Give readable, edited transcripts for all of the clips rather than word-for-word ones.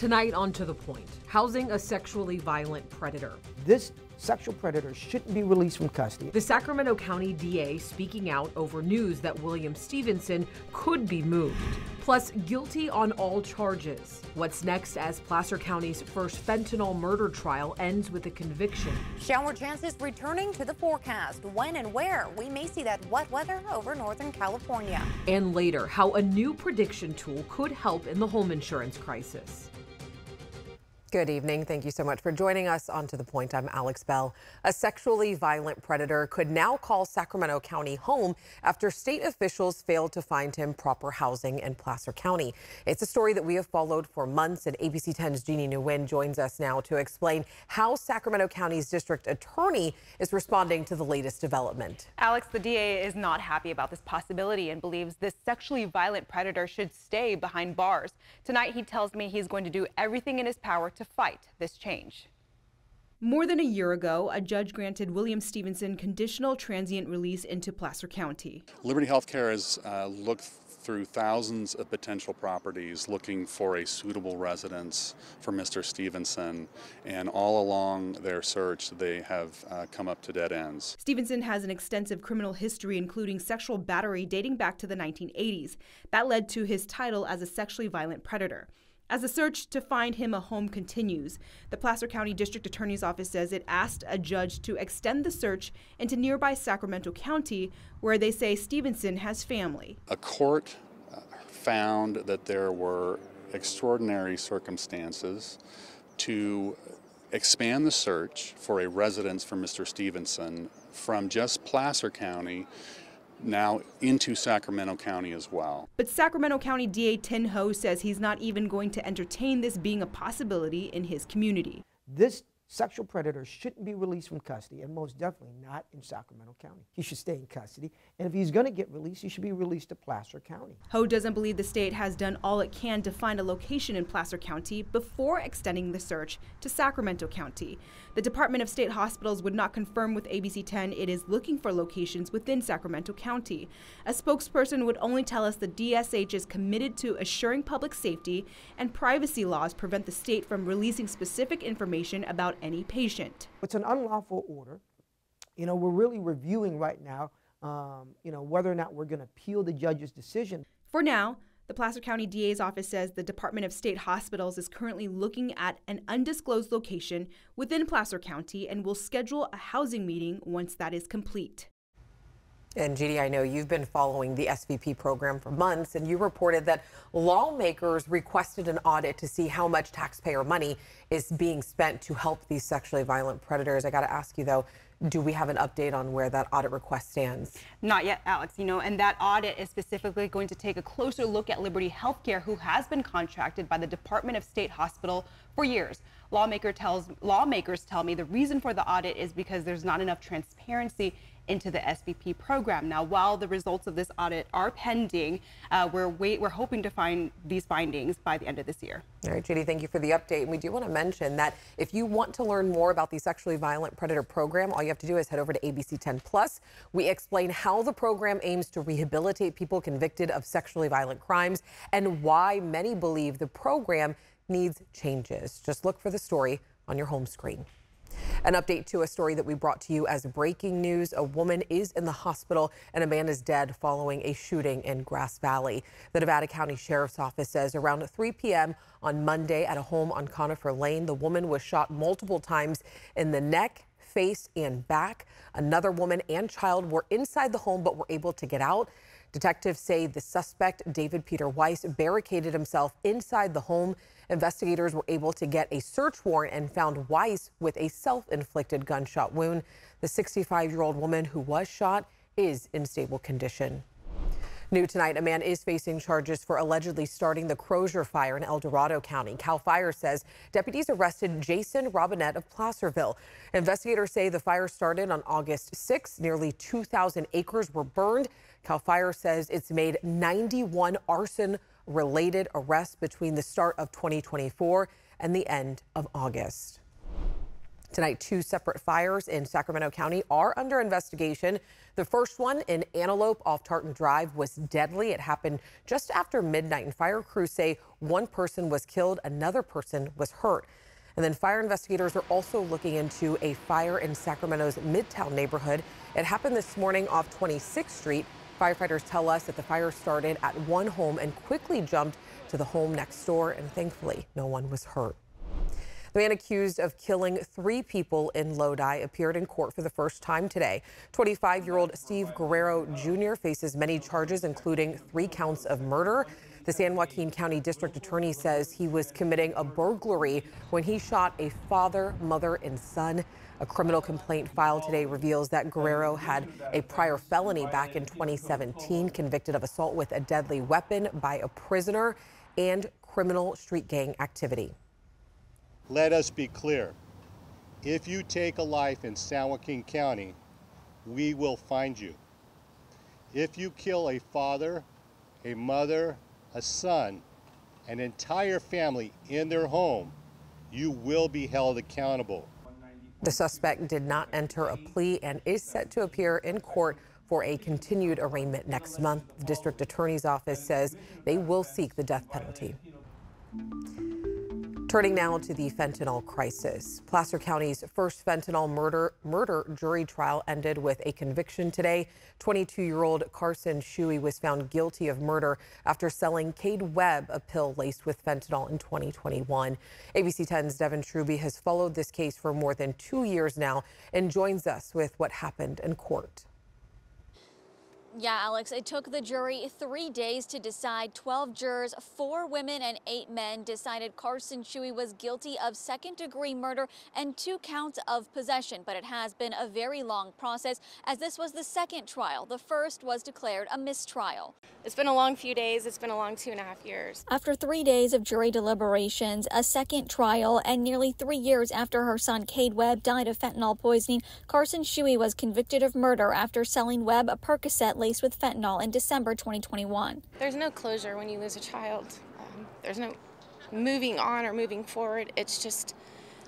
Tonight on To The Point, housing a sexually violent predator. This sexual predator shouldn't be released from custody. The Sacramento County DA speaking out over news that William Stevenson could be moved. Plus, guilty on all charges. What's next as Placer County's first fentanyl murder trial ends with a conviction? Shower chances returning to the forecast. When and where we may see that wet weather over Northern California. And later, how a new prediction tool could help in the home insurance crisis. Good evening. Thank you so much for joining us on To The Point. I'm Alex Bell. A sexually violent predator could now call Sacramento County home after state officials failed to find him proper housing in Placer County. It's a story that we have followed for months, and ABC 10's Jeannie Nguyen joins us now to explain how Sacramento County's district attorney is responding to the latest development. Alex, the DA is not happy about this possibility and believes this sexually violent predator should stay behind bars. Tonight, he tells me he's going to do everything in his power to fight this change. More than a year ago, a judge granted William Stevenson conditional transient release into Placer County. Liberty Healthcare has looked through thousands of potential properties looking for a suitable residence for Mr. Stevenson, and all along their search they have come up to dead ends. Stevenson has an extensive criminal history, including sexual battery dating back to the 1980s. That led to his title as a sexually violent predator. As the search to find him a home continues, the Placer County District Attorney's Office says it asked a judge to extend the search into nearby Sacramento County, where they say Stevenson has family. A court found that there were extraordinary circumstances to expand the search for a residence for Mr. Stevenson from just Placer County now into Sacramento County as well. But Sacramento County DA Tin Ho says he's not even going to entertain this being a possibility in his community. This sexual predator shouldn't be released from custody, and most definitely not in Sacramento County. He should stay in custody, and if he's going to get released, he should be released to Placer County. Ho doesn't believe the state has done all it can to find a location in Placer County before extending the search to Sacramento County. The Department of State Hospitals would not confirm with ABC 10 it is looking for locations within Sacramento County. A spokesperson would only tell us the DSH is committed to assuring public safety, and privacy laws prevent the state from releasing specific information about any patient. It's an unlawful order. We're really reviewing right now, whether or not we're going to appeal the judge's decision. For now, the Placer County DA's office says the Department of State Hospitals is currently looking at an undisclosed location within Placer County and will schedule a housing meeting once that is complete. And Judy, I know you've been following the SVP program for months, and you reported that lawmakers requested an audit to see how much taxpayer money is being spent to help these sexually violent predators. I got to ask you, though, do we have an update on where that audit request stands? Not yet, Alex. And that audit is specifically going to take a closer look at Liberty Healthcare, who has been contracted by the Department of State Hospital for years. Lawmakers tell me the reason for the audit is because there's not enough transparency into the SVP program. Now, while the results of this audit are pending, we're hoping to find these findings by the end of this year. All right, Judy, thank you for the update. And we do want to mention that if you want to learn more about the Sexually Violent Predator program, all you have to do is head over to ABC 10 Plus. We explain how the program aims to rehabilitate people convicted of sexually violent crimes and why many believe the program needs changes. Just look for the story on your home screen. An update to a story that we brought to you as breaking news. A woman is in the hospital and a man is dead following a shooting in Grass Valley. The Nevada County Sheriff's Office says around 3 p.m. on Monday at a home on Conifer Lane, the woman was shot multiple times in the neck, face, and back. Another woman and child were inside the home but were able to get out. Detectives say the suspect, David Peter Weiss, barricaded himself inside the home. Investigators were able to get a search warrant and found Weiss with a self-inflicted gunshot wound. The 65-year-old woman who was shot is in stable condition. New tonight, a man is facing charges for allegedly starting the Crozier fire in El Dorado County. CAL FIRE says deputies arrested Jason Robinette of Placerville. Investigators say the fire started on August 6. Nearly 2,000 acres were burned. CAL FIRE says it's made 91 arson-related arrests between the start of 2024 and the end of August. Tonight, 2 separate fires in Sacramento County are under investigation. The first one in Antelope off Tartan Drive was deadly. It happened just after midnight, and fire crews say 1 person was killed, another person was hurt. And then fire investigators are also looking into a fire in Sacramento's Midtown neighborhood. It happened this morning off 26th Street. Firefighters tell us that the fire started at one home and quickly jumped to the home next door, and thankfully no one was hurt. The man accused of killing 3 people in Lodi appeared in court for the first time today. 25-year-old Steve Guerrero Jr. faces many charges, including 3 counts of murder. The San Joaquin County District Attorney says he was committing a burglary when he shot a father, mother, and son. A criminal complaint filed today reveals that Guerrero had a prior felony back in 2017, convicted of assault with a deadly weapon by a prisoner and criminal street gang activity. Let us be clear. If you take a life in San Joaquin County, we will find you. If you kill a father, a mother, a son, an entire family in their home, you will be held accountable. The suspect did not enter a plea and is set to appear in court for a continued arraignment next month. The district attorney's office says they will seek the death penalty. Turning now to the fentanyl crisis. Placer County's first fentanyl murder jury trial ended with a conviction today. 22-year-old Carson Shuey was found guilty of murder after selling Cade Webb a pill laced with fentanyl in 2021. ABC 10's Devin Truby has followed this case for more than 2 years now and joins us with what happened in court. Yeah, Alex, it took the jury 3 days to decide. 12 jurors, 4 women and 8 men, decided Carson Shuey was guilty of second-degree murder and 2 counts of possession. But it has been a very long process, as this was the second trial. The first was declared a mistrial. It's been a long few days. It's been a long 2.5 years. After 3 days of jury deliberations, a second trial, and nearly 3 years after her son Cade Webb died of fentanyl poisoning, Carson Shuey was convicted of murder after selling Webb a Percocet laced with fentanyl in December 2021. There's no closure when you lose a child. There's no moving on or moving forward. It's just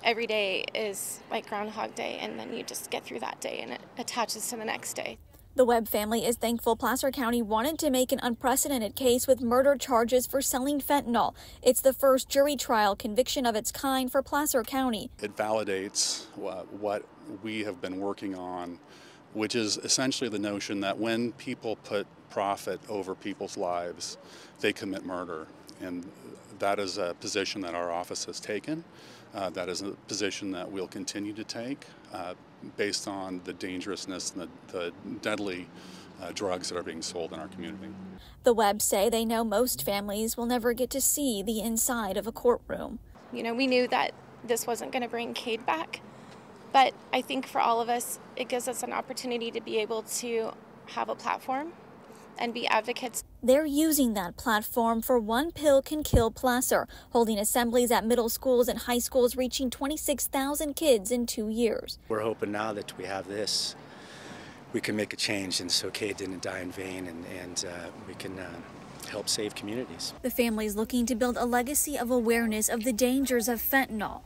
every day is like Groundhog Day, and then you just get through that day and it attaches to the next day. The Webb family is thankful Placer County wanted to make an unprecedented case with murder charges for selling fentanyl. It's the first jury trial conviction of its kind for Placer County. It validates what we have been working on, which is essentially the notion that when people put profit over people's lives, they commit murder. And that is a position that our office has taken. That is a position that we'll continue to take based on the dangerousness and the deadly drugs that are being sold in our community. The Webbs say they know most families will never get to see the inside of a courtroom. You know, we knew that this wasn't going to bring Cade back, but I think for all of us, it gives us an opportunity to be able to have a platform and be advocates. They're using that platform for One Pill Can Kill Placer, holding assemblies at middle schools and high schools, reaching 26,000 kids in 2 years. We're hoping now that we have this, we can make a change, and so Cade didn't die in vain, and we can help save communities. The family's looking to build a legacy of awareness of the dangers of fentanyl.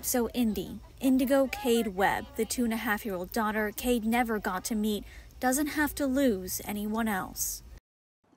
So Indigo Cade Webb, the 2.5-year-old daughter Cade never got to meet, doesn't have to lose anyone else.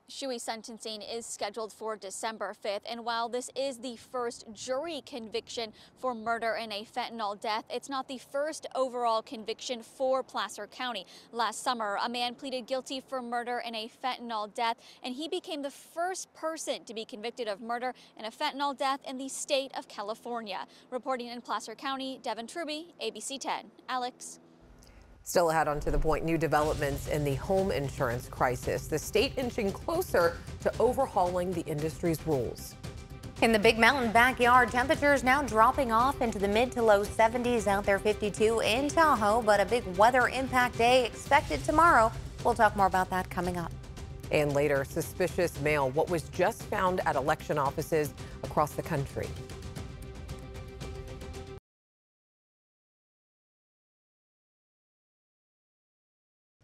Shuey's sentencing is scheduled for December 5th, and while this is the first jury conviction for murder in a fentanyl death, it's not the first overall conviction for Placer County. Last summer, a man pleaded guilty for murder in a fentanyl death, and he became the first person to be convicted of murder in a fentanyl death in the state of California. Reporting in Placer County, Devin Truby, ABC 10. Alex. Still ahead on To the Point, new developments in the home insurance crisis. The state inching closer to overhauling the industry's rules. In the Big Mountain backyard, temperatures now dropping off into the mid to low 70s, out there 52 in Tahoe, but a big weather impact day expected tomorrow. We'll talk more about that coming up. And later, suspicious mail, what was just found at election offices across the country.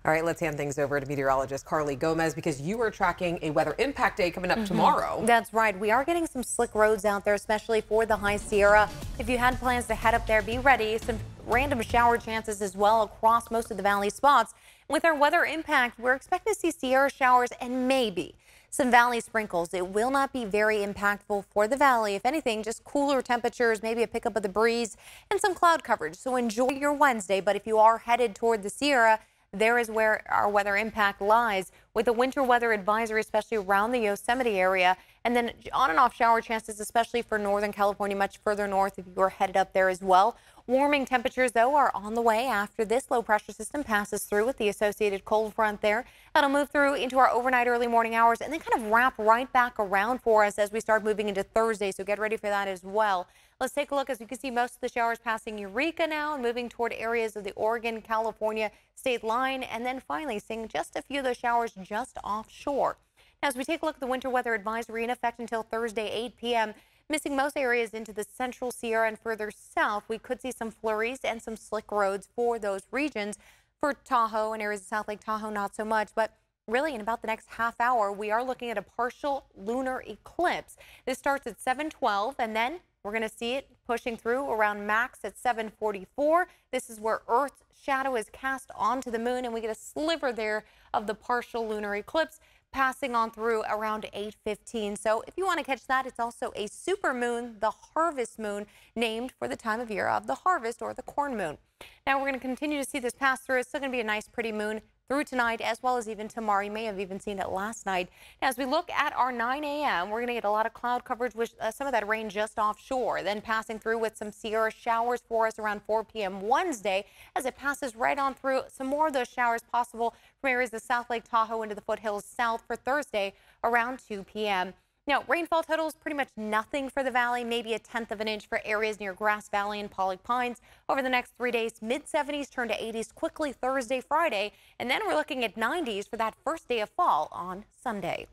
All right, let's hand things over to meteorologist Carly Gomez because you are tracking a weather impact day coming up tomorrow. That's right. We are getting some slick roads out there, especially for the High Sierra. If you had plans to head up there, be ready. Some random shower chances as well across most of the valley spots. With our weather impact, we're expecting to see Sierra showers and maybe some valley sprinkles. It will not be very impactful for the valley. If anything, just cooler temperatures, maybe a pickup of the breeze and some cloud coverage. So enjoy your Wednesday. But if you are headed toward the Sierra, there is where our weather impact lies, with a winter weather advisory, especially around the Yosemite area, and then on and off shower chances, especially for Northern California, much further north if you are headed up there as well. Warming temperatures, though, are on the way after this low pressure system passes through with the associated cold front there. That'll move through into our overnight early morning hours and then kind of wrap right back around for us as we start moving into Thursday. So get ready for that as well. Let's take a look. As you can see, most of the showers passing Eureka now and moving toward areas of the Oregon-California state line. And then finally seeing just a few of those showers just offshore. Now, as we take a look at the winter weather advisory in effect until Thursday, 8 p.m., missing most areas into the central Sierra and further south, we could see some flurries and some slick roads for those regions. For Tahoe and areas of South Lake Tahoe, not so much, but really in about the next half hour, we are looking at a partial lunar eclipse. This starts at 7:12, and then we're going to see it pushing through around max at 7:44. This is where Earth's shadow is cast onto the moon, and we get a sliver there of the partial lunar eclipse passing on through around 8:15. So if you want to catch that, it's also a super moon, the harvest moon, named for the time of year of the harvest, or the corn moon. Now we're going to continue to see this pass through. It's still going to be a nice, pretty moon through tonight as well as even tomorrow. You may have even seen it last night. Now, as we look at our 9 a.m., we're going to get a lot of cloud coverage with some of that rain just offshore, then passing through with some Sierra showers for us around 4 p.m. Wednesday as it passes right on through. Some more of those showers possible from areas of South Lake Tahoe into the foothills south for Thursday around 2 p.m. Now, rainfall totals pretty much nothing for the valley, maybe 1/10 of an inch for areas near Grass Valley and Pollock Pines. Over the next 3 days, mid-70s turn to 80s quickly Thursday, Friday, and then we're looking at 90s for that first day of fall on Sunday.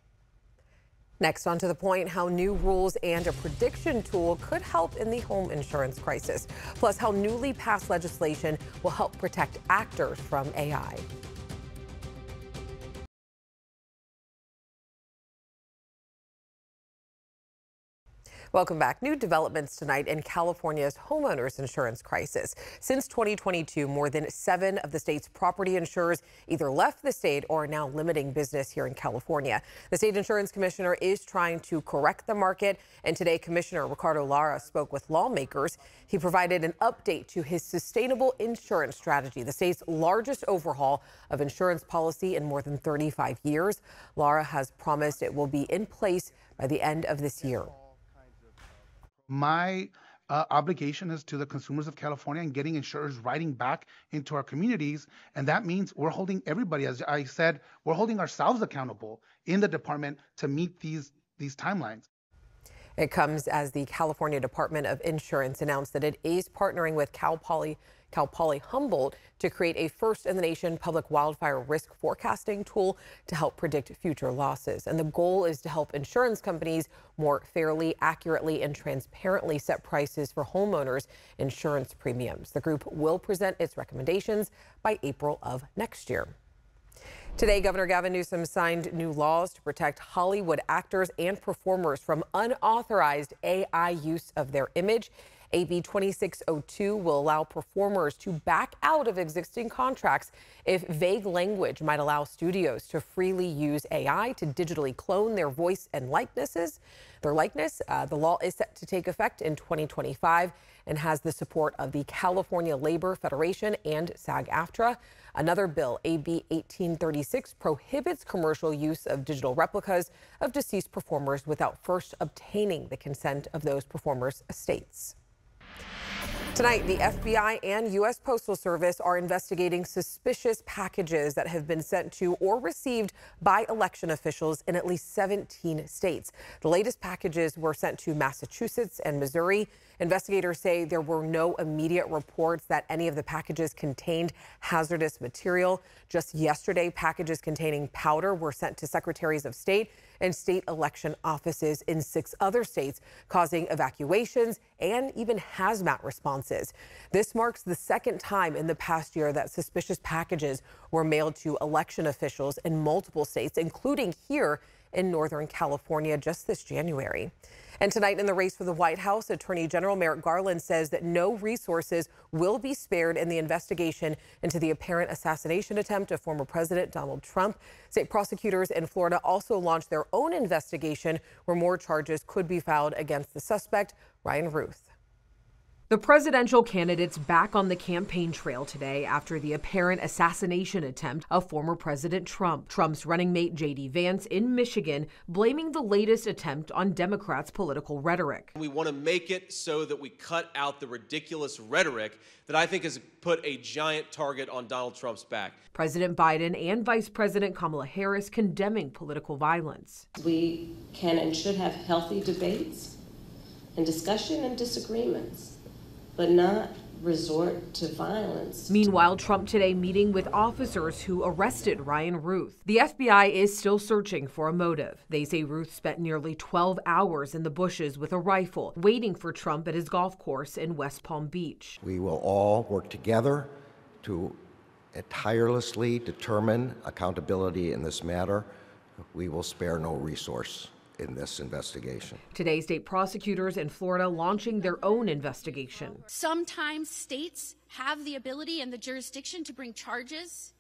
Next, on to the point, how new rules and a prediction tool could help in the home insurance crisis, plus how newly passed legislation will help protect actors from AI. Welcome back. New developments tonight in California's homeowners insurance crisis. Since 2022, more than 7 of the state's property insurers either left the state or are now limiting business here in California. The state insurance commissioner is trying to correct the market, and today Commissioner Ricardo Lara spoke with lawmakers. He provided an update to his sustainable insurance strategy, the state's largest overhaul of insurance policy in more than 35 years. Lara has promised it will be in place by the end of this year. My obligation is to the consumers of California and getting insurers writing back into our communities. And that means we're holding everybody, as I said, we're holding ourselves accountable in the department to meet these timelines. It comes as the California Department of Insurance announced that it is partnering with Cal Poly Humboldt to create a first-in-the-nation public wildfire risk forecasting tool to help predict future losses. And the goal is to help insurance companies more fairly, accurately, and transparently set prices for homeowners' insurance premiums. The group will present its recommendations by April of next year. Today, Governor Gavin Newsom signed new laws to protect Hollywood actors and performers from unauthorized AI use of their image. AB 2602 will allow performers to back out of existing contracts if vague language might allow studios to freely use AI to digitally clone their voice and their likeness. The law is set to take effect in 2025 and has the support of the California Labor Federation and SAG-AFTRA. Another bill, AB 1836, prohibits commercial use of digital replicas of deceased performers without first obtaining the consent of those performers' estates. Tonight, the FBI and U.S. Postal Service are investigating suspicious packages that have been sent to or received by election officials in at least 17 states. The latest packages were sent to Massachusetts and Missouri. Investigators say there were no immediate reports that any of the packages contained hazardous material. Just yesterday, packages containing powder were sent to secretaries of state and state election offices in 6 other states, causing evacuations and even hazmat responses. This marks the second time in the past year that suspicious packages were mailed to election officials in multiple states, including here in Northern California just this January. And tonight in the race for the White House, Attorney General Merrick Garland says that no resources will be spared in the investigation into the apparent assassination attempt of former President Donald Trump. State prosecutors in Florida also launched their own investigation where more charges could be filed against the suspect, Ryan Ruth. The presidential candidate's back on the campaign trail today after the apparent assassination attempt of former President Trump. Trump's running mate J.D. Vance in Michigan blaming the latest attempt on Democrats' political rhetoric. We want to make it so that we cut out the ridiculous rhetoric that I think has put a giant target on Donald Trump's back. President Biden and Vice President Kamala Harris condemning political violence. We can and should have healthy debates and discussion and disagreements, but not resort to violence. Meanwhile, Trump today meeting with officers who arrested Ryan Ruth. The FBI is still searching for a motive. They say Ruth spent nearly 12 hours in the bushes with a rifle, waiting for Trump at his golf course in West Palm Beach. We will all work together to tirelessly determine accountability in this matter. We will spare no resource in this investigation. Today, state prosecutors in Florida launching their own investigation. Sometimes states have the ability and the jurisdiction to bring charges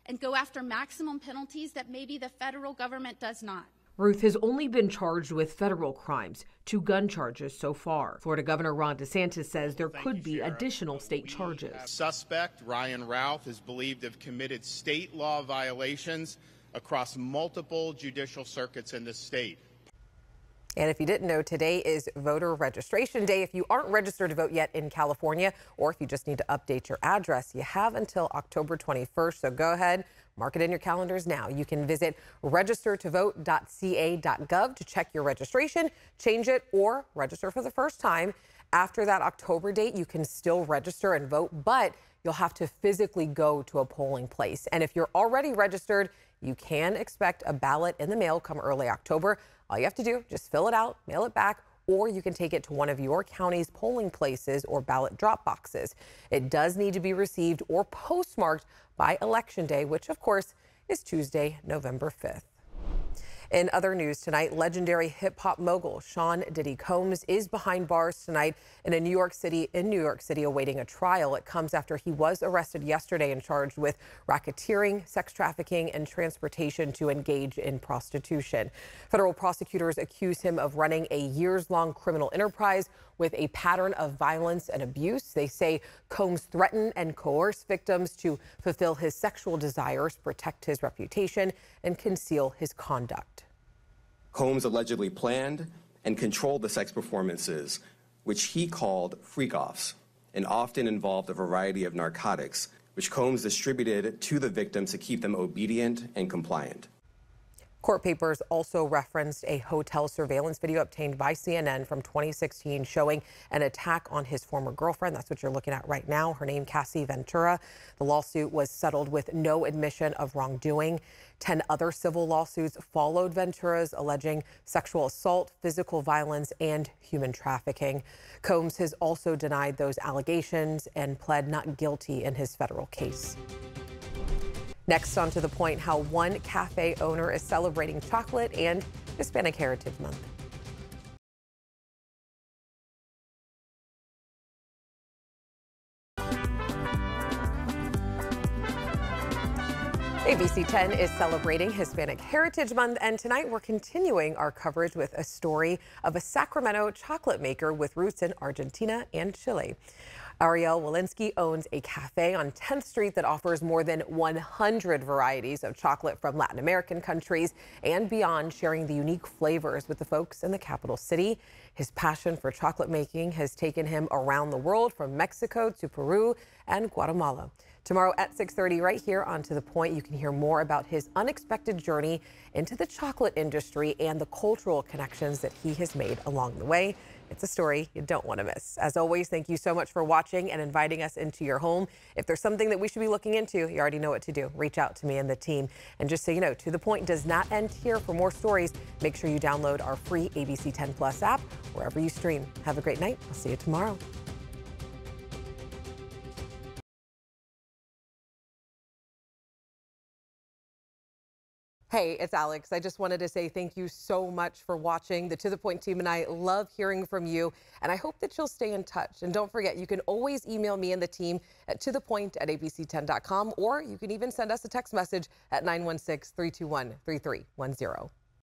and go after maximum penalties that maybe the federal government does not. Ruth has only been charged with federal crimes, 2 gun charges so far. Florida Governor Ron DeSantis says there could be additional state charges. Suspect Ryan Ruth is believed to have committed state law violations across multiple judicial circuits in the state. And if you didn't know, today is voter registration day. If you aren't registered to vote yet in California, or if you just need to update your address, you have until October 21st. So go ahead, mark it in your calendars now. You can visit registertovote.ca.gov to check your registration, change it, or register for the first time. After that October date, you can still register and vote, but you'll have to physically go to a polling place. And if you're already registered, you can expect a ballot in the mail come early October. All you have to do, just fill it out, mail it back, or you can take it to one of your county's polling places or ballot drop boxes. It does need to be received or postmarked by Election Day, which of course is Tuesday, November 5th. In other news tonight, legendary hip-hop mogul Sean Diddy Combs is behind bars tonight in New York City awaiting a trial. It comes after he was arrested yesterday and charged with racketeering, sex trafficking, and transportation to engage in prostitution. Federal prosecutors accuse him of running a years-long criminal enterprise with a pattern of violence and abuse. They say Combs threatened and coerced victims to fulfill his sexual desires, protect his reputation, and conceal his conduct. Combs allegedly planned and controlled the sex performances, which he called freak-offs, and often involved a variety of narcotics, which Combs distributed to the victims to keep them obedient and compliant. Court papers also referenced a hotel surveillance video obtained by CNN from 2016 showing an attack on his former girlfriend. That's what you're looking at right now. Her name, Cassie Ventura. The lawsuit was settled with no admission of wrongdoing. 10 other civil lawsuits followed Ventura's, alleging sexual assault, physical violence, and human trafficking. Combs has also denied those allegations and pled not guilty in his federal case. Next, on To the Point, how one cafe owner is celebrating chocolate and Hispanic Heritage Month. ABC 10 is celebrating Hispanic Heritage Month, and tonight we're continuing our coverage with a story of a Sacramento chocolate maker with roots in Argentina and Chile. Ariel Walensky owns a cafe on 10th Street that offers more than 100 varieties of chocolate from Latin American countries and beyond, sharing the unique flavors with the folks in the capital city. His passion for chocolate making has taken him around the world, from Mexico to Peru and Guatemala. Tomorrow at 6:30 right here on To The Point, you can hear more about his unexpected journey into the chocolate industry and the cultural connections that he has made along the way. It's a story you don't want to miss. As always, thank you so much for watching and inviting us into your home. If there's something that we should be looking into, you already know what to do. Reach out to me and the team. And just so you know, To The Point does not end here. For more stories, make sure you download our free ABC 10 Plus app wherever you stream. Have a great night. I'll see you tomorrow. Hey, it's Alex. I just wanted to say thank you so much for watching. The To The Point team and I love hearing from you, and I hope that you'll stay in touch. And don't forget, you can always email me and the team at tothepoint@abc10.com, or you can even send us a text message at 916-321-3310.